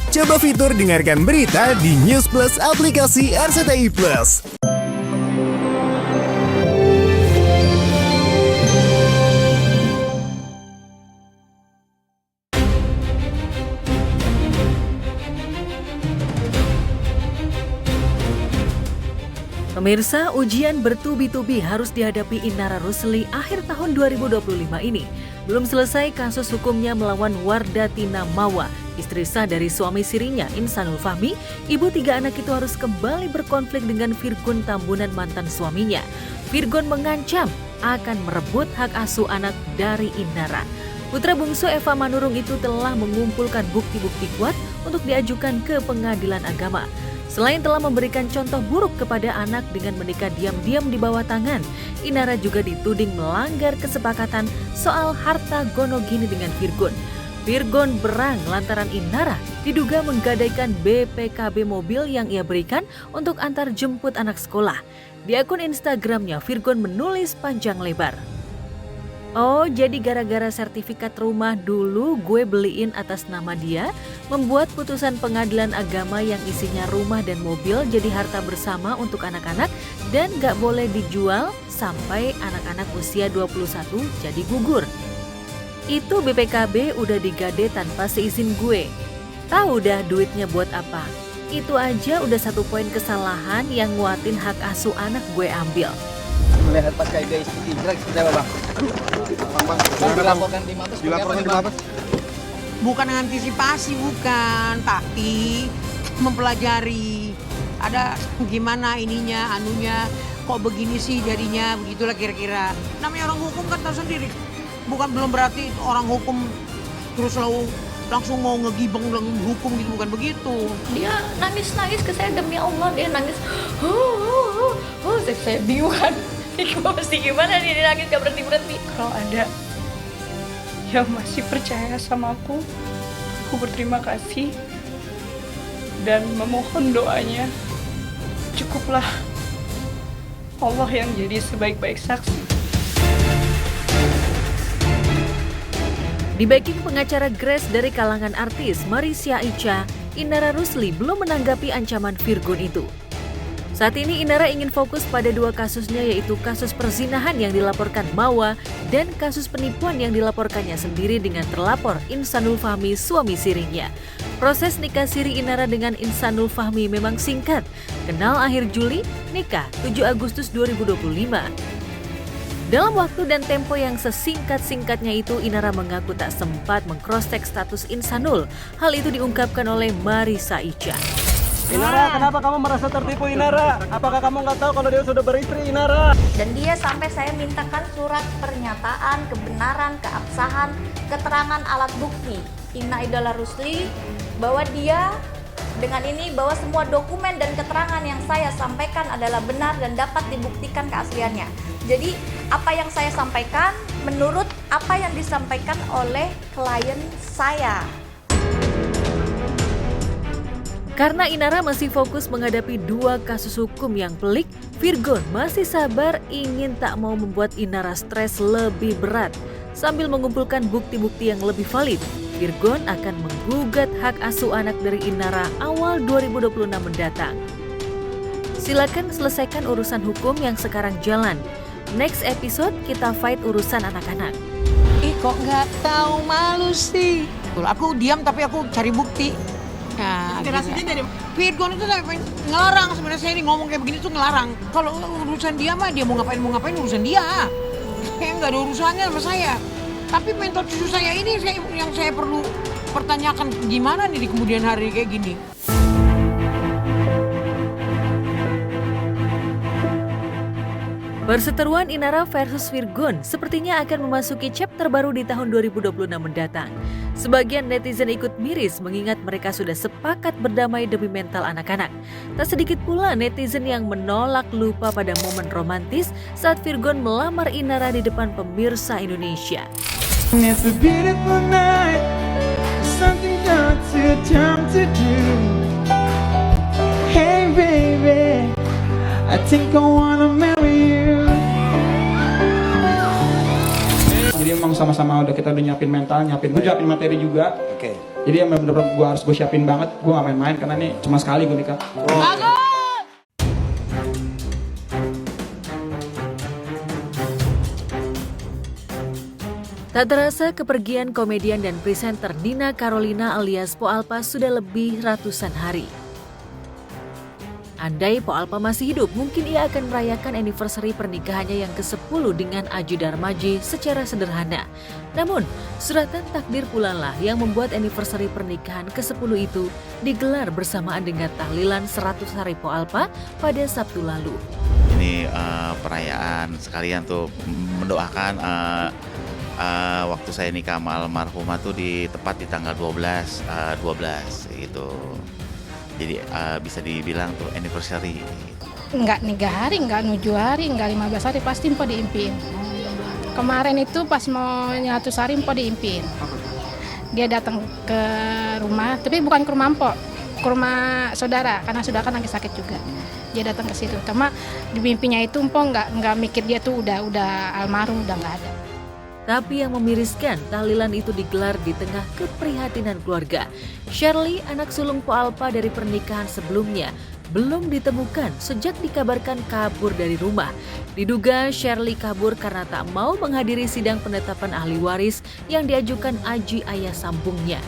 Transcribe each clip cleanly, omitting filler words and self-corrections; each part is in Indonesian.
Coba fitur dengarkan berita di News Plus aplikasi RCTI Plus. Pemirsa, ujian bertubi-tubi harus dihadapi Inara Rusli akhir tahun 2025 ini. Belum selesai kasus hukumnya melawan Wardatina Mawa, istri sah dari suami sirinya Insanul Fahmi. Ibu 3 anak itu harus kembali berkonflik dengan Virgon Tambunan, mantan suaminya. Virgon mengancam akan merebut hak asuh anak dari Inara. Putra bungsu Eva Manurung itu telah mengumpulkan bukti-bukti kuat untuk diajukan ke pengadilan agama. Selain telah memberikan contoh buruk kepada anak dengan menikah diam-diam di bawah tangan, Inara juga dituding melanggar kesepakatan soal harta gonogini dengan Virgon. Virgon berang lantaran Inara diduga menggadaikan BPKB mobil yang ia berikan untuk antar jemput anak sekolah. Di akun Instagramnya, Virgon menulis panjang lebar, "Oh, jadi gara-gara sertifikat rumah dulu gue beliin atas nama dia, membuat putusan pengadilan agama yang isinya rumah dan mobil jadi harta bersama untuk anak-anak dan gak boleh dijual sampai anak-anak usia 21 jadi gugur. Itu BPKB udah digade tanpa seizin gue. Tahu dah duitnya buat apa. Itu aja udah 1 poin kesalahan yang nguatin hak asuh anak gue ambil." Melihat pas kayak guys Indra seperti apa bang? Bang, dilaporkan di Mabes. Dilaporkan di Mabes. Bukan antisipasi, bukan, tapi mempelajari. Ada gimana ininya, anunya, kok begini sih jadinya, begitulah kira-kira. Namanya orang hukum kan tahu sendiri. Belum berarti orang hukum terus selalu langsung mau ngegibeng dengan hukum gitu, bukan begitu. Dia nangis ke saya, demi Allah dia nangis. Saya bingung kan. Gue mesti gimana nih, dia nangis gak berhenti-berhenti. Kalau ada yang masih percaya sama aku berterima kasih dan memohon doanya. Cukuplah Allah yang jadi sebaik-baik saksi. Di backing pengacara Grace dari kalangan artis Marisha Icha, Inara Rusli belum menanggapi ancaman Virgon itu. Saat ini Inara ingin fokus pada 2 kasusnya, yaitu kasus perzinahan yang dilaporkan Mawa dan kasus penipuan yang dilaporkannya sendiri dengan terlapor Insanul Fahmi, suami sirinya. Proses nikah siri Inara dengan Insanul Fahmi memang singkat. Kenal akhir Juli, nikah 7 Agustus 2025. Dalam waktu dan tempo yang sesingkat-singkatnya itu, Inara mengaku tak sempat meng-cross-check status Insanul. Hal itu diungkapkan oleh Marisha Icha. Inara, kenapa kamu merasa tertipu Inara? Apakah kamu nggak tahu kalau dia sudah beristri Inara? Dan dia sampai saya mintakan surat pernyataan, kebenaran, keabsahan, keterangan alat bukti Ina Idola Rusli bahwa dia dengan ini bahwa semua dokumen dan keterangan yang saya sampaikan adalah benar dan dapat dibuktikan keasliannya. Jadi apa yang saya sampaikan menurut apa yang disampaikan oleh klien saya. Karena Inara masih fokus menghadapi 2 kasus hukum yang pelik, Virgon masih sabar ingin tak mau membuat Inara stres lebih berat. Sambil mengumpulkan bukti-bukti yang lebih valid, Virgon akan menggugat hak asuh anak dari Inara awal 2026 mendatang. Silakan selesaikan urusan hukum yang sekarang jalan. Next episode kita fight urusan anak-anak. Kok nggak tahu malu sih? Aku diam tapi aku cari bukti. Nah, inspirasinya dari Virgon itu sampai ngelarang sebenarnya. Saya ini ngomong kayak begini tuh ngelarang. Kalau urusan dia mah dia mau ngapain urusan dia. Kayak nggak ada urusannya sama saya. Tapi mentor cucu saya ini yang saya perlu pertanyakan gimana nih di kemudian hari kayak gini. Perseteruan Inara versus Virgon sepertinya akan memasuki chapter baru di tahun 2026 mendatang. Sebagian netizen ikut miris mengingat mereka sudah sepakat berdamai demi mental anak-anak. Tak sedikit pula netizen yang menolak lupa pada momen romantis saat Virgon melamar Inara di depan pemirsa Indonesia. It's a beautiful night, something not too dumb to do. Hey baby, I think I wanna marry you. Jadi emang sama-sama kita udah nyiapin mental, nyiapin materi juga. Oke. Jadi yang bener-bener gue harus siapin banget. Gue gak main-main karena ini cuma sekali gue nikah. Tak terasa kepergian komedian dan presenter Nina Carolina alias Po Alpa sudah lebih ratusan hari. Andai Po Alpa masih hidup, mungkin ia akan merayakan anniversary pernikahannya yang ke-10 dengan Aji Darmaji secara sederhana. Namun, suratan takdir pula lah yang membuat anniversary pernikahan ke-10 itu digelar bersamaan dengan tahlilan 100 hari Po Alpa pada Sabtu lalu. Ini perayaan sekalian tuh mendoakan waktu saya nikah sama almarhumah tuh tepat di tanggal 12 gitu. Jadi bisa dibilang tuh anniversary. Enggak 3 hari, enggak 7 hari, enggak 15 hari, pasti Mpo diimpiin. Kemarin itu pas mau 100 hari Mpo diimpiin. Dia datang ke rumah, tapi bukan ke rumah Mpo, ke rumah saudara, karena saudara kan lagi sakit juga. Dia datang ke situ, cuma di mimpinya itu Mpo enggak mikir dia tuh udah almarhum, udah enggak ada. Tapi yang memiriskan, tahlilan itu digelar di tengah keprihatinan keluarga. Shirley, anak sulung Po Alpa dari pernikahan sebelumnya, belum ditemukan sejak dikabarkan kabur dari rumah. Diduga Shirley kabur karena tak mau menghadiri sidang penetapan ahli waris yang diajukan Aji ayah sambungnya.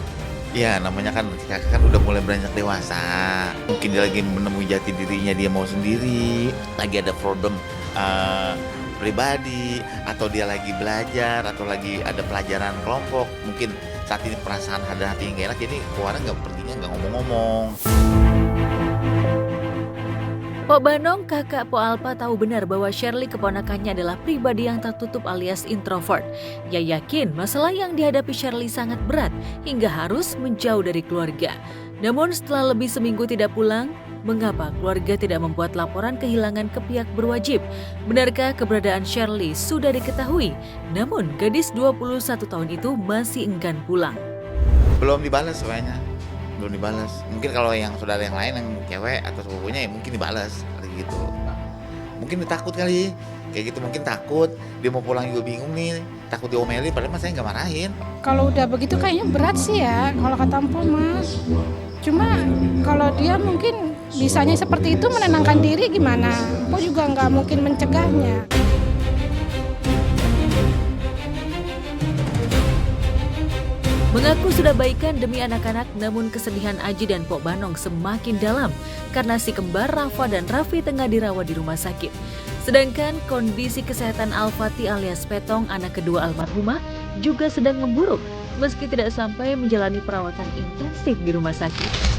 Ya namanya kan udah mulai beranjak dewasa. Mungkin dia lagi menemui jati dirinya, dia mau sendiri. Lagi ada problem pribadi, atau dia lagi belajar, atau lagi ada pelajaran kelompok. Mungkin saat ini perasaan ada hati yang gak enak, jadi keluarnya perginya nggak ngomong-ngomong. Pok Banong, kakak Po Alpa, tahu benar bahwa Shirley keponakannya adalah pribadi yang tertutup alias introvert. Ia yakin masalah yang dihadapi Shirley sangat berat hingga harus menjauh dari keluarga. Namun setelah lebih seminggu tidak pulang, mengapa keluarga tidak membuat laporan kehilangan ke pihak berwajib? Benarkah keberadaan Shirley sudah diketahui? Namun gadis 21 tahun itu masih enggan pulang. Belum dibalas kayaknya. Belum dibalas. Mungkin kalau yang saudara yang lain yang cewek atau sepupunya ya mungkin dibalas kayak gitu. Mungkin ditakut kali. Kayak gitu mungkin takut. Dia mau pulang juga bingung nih. Takut diomeli padahal mas saya nggak marahin. Kalau udah begitu kayaknya berat sih ya kalau kata Mpo Mas. Cuma kalau dia mungkin bisanya seperti itu menenangkan diri gimana? Mpo juga nggak mungkin mencegahnya. Mengaku sudah baikan demi anak-anak, namun kesedihan Aji dan Pok Banong semakin dalam karena si kembar Rafa dan Raffi tengah dirawat di rumah sakit. Sedangkan kondisi kesehatan Al-Fatih alias Petong, anak kedua almarhumah, juga sedang memburuk meski tidak sampai menjalani perawatan intensif di rumah sakit.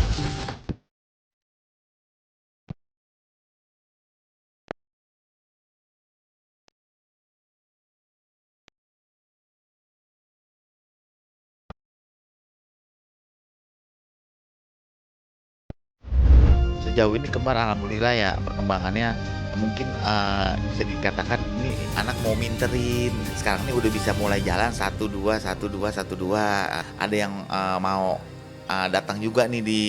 Sejauh ini kembar alhamdulillah ya perkembangannya mungkin bisa dikatakan ini anak mau minterin. Sekarang ini udah bisa mulai jalan 1-2. Ada yang mau datang juga nih di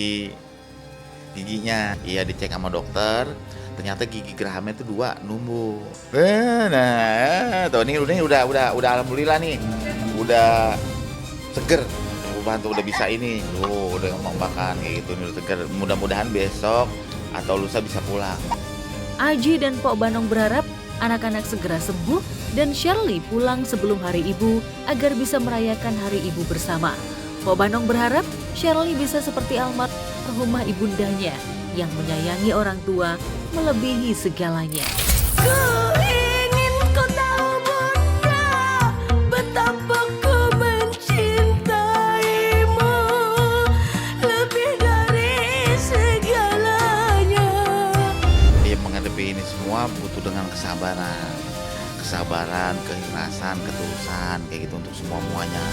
giginya. Iya dicek sama dokter. Ternyata gigi gerahamnya itu 2 numbuh. Nah, tuh ini udah alhamdulillah nih. Udah seger. Bantu udah bisa ini, udah ngomong makan kayak gitu, udah segar. Mudah-mudahan besok atau lusa bisa pulang. Aji dan Pok Banong berharap anak-anak segera sembuh dan Shirley pulang sebelum Hari Ibu agar bisa merayakan Hari Ibu bersama. Pok Banong berharap Shirley bisa seperti almarhumah ibundanya yang menyayangi orang tua melebihi segalanya. Ini semua butuh dengan kesabaran, keikhlasan, ketulusan kayak gitu untuk semuanya.